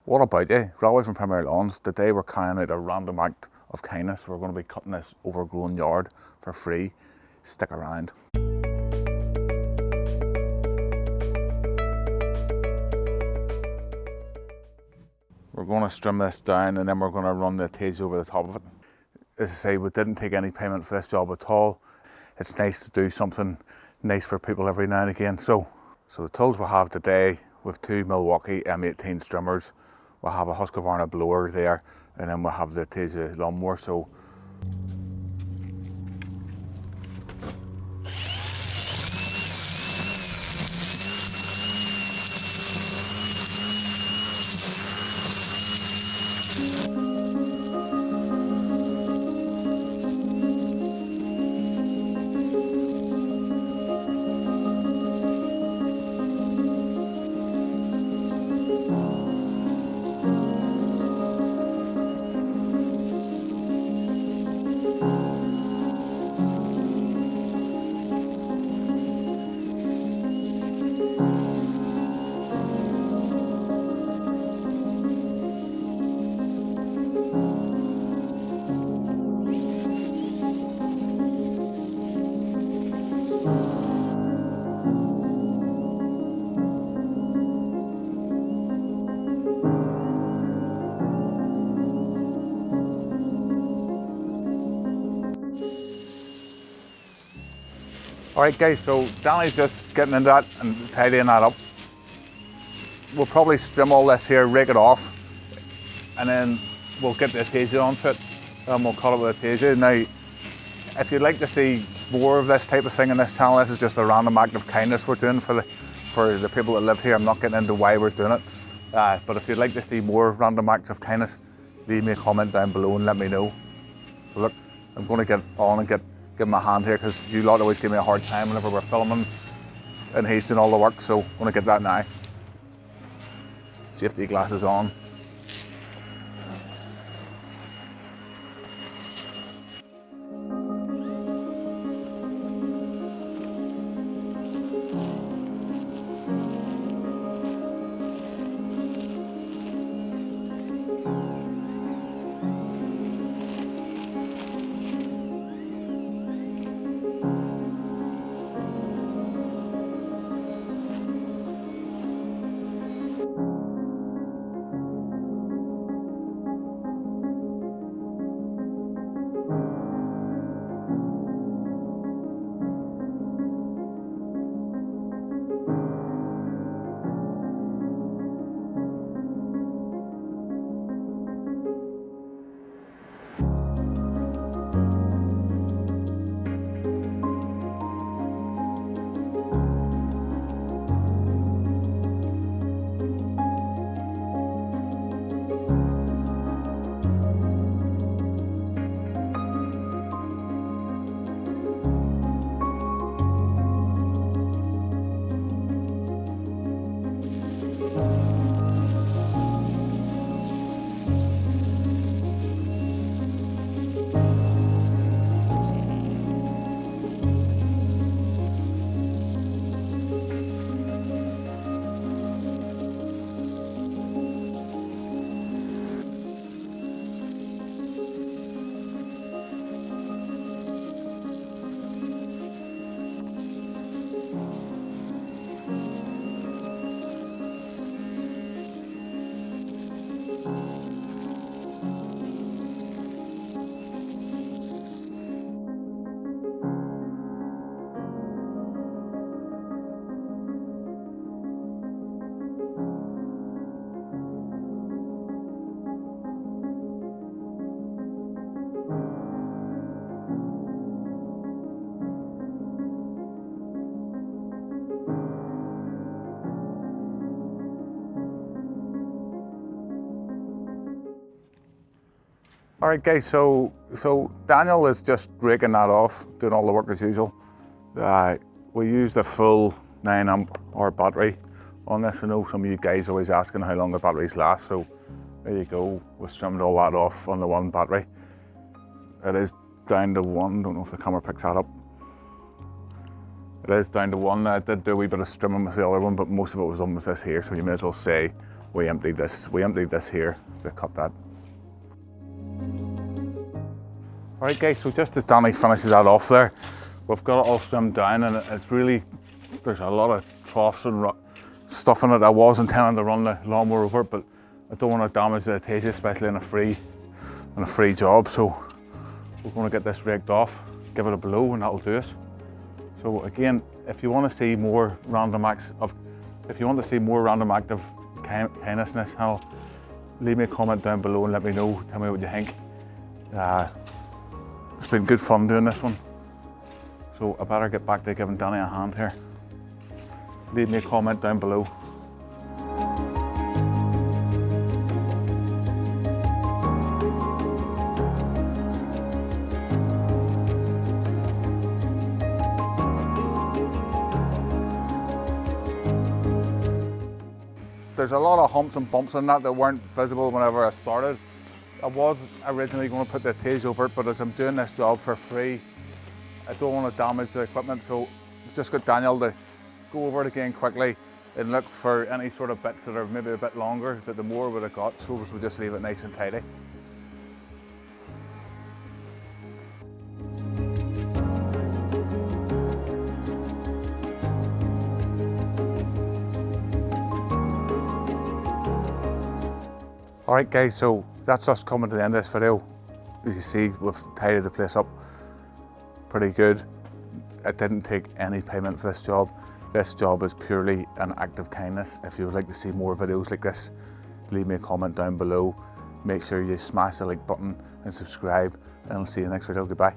What about you? Raleigh from Premier Lawns. Today we're carrying out a random act of kindness. We're going to be cutting this overgrown yard for free. Stick around. We're going to trim this down and then we're going to run the tage over the top of it. As I say, we didn't take any payment for this job at all. It's nice to do something nice for people every now and again. So the tools we'll have today, with two Milwaukee M18 strimmers, we'll have a Husqvarna blower there, and then we'll have the Tage lawnmower. So alright guys, so Danny's just getting into that and tidying that up. We'll probably trim all this here, rake it off, and then we'll get the Tage onto it and we'll cut it with a Tage. Now, if you'd like to see more of this type of thing on this channel, this is just a random act of kindness we're doing for the people that live here. I'm not getting into why we're doing it, but if you'd like to see more random acts of kindness, leave me a comment down below and let me know. So look, I'm going to get on and give him a hand here, because you lot always give me a hard time whenever we're filming and he's doing all the work, so I'm going to get that now. Safety glasses on. Alright guys, so Daniel is just raking that off, doing all the work as usual. We used a full 9 amp hour battery on this. I know some of you guys are always asking how long the batteries last, so there you go. We've trimmed all that off on the one battery. It is down to 1, don't know if the camera picks that up. It is down to 1. I did do a wee bit of trimming with the other one, but most of it was done with this here, so you may as well say we emptied this here to cut that. Alright guys, so just as Danny finishes that off there, we've got it all trimmed down, and it's really, there's a lot of troughs and stuff in it. I was intending to run the lawnmower over it, but I don't want to damage the Acacia, especially in a free job. So we're going to get this raked off, give it a blow, and that'll do it. So again, if you want to see more random acts of, if you want to see more random act of kindness in this channel, leave me a comment down below and let me know. Tell me what you think. It's been good fun doing this one. So I better get back to giving Danny a hand here. Leave me a comment down below. There's a lot of humps and bumps in that weren't visible whenever I started. I was originally going to put the Acacia over it, but as I'm doing this job for free, I don't want to damage the equipment, so I've just got Daniel to go over it again quickly and look for any sort of bits that are maybe a bit longer that the mower would have got, so we'll just leave it nice and tidy. Alright guys, so that's us coming to the end of this video. As you see, we've tidied the place up pretty good. I didn't take any payment for this job. This job is purely an act of kindness. If you would like to see more videos like this, leave me a comment down below. Make sure you smash the like button and subscribe, and I'll see you in the next video. Goodbye.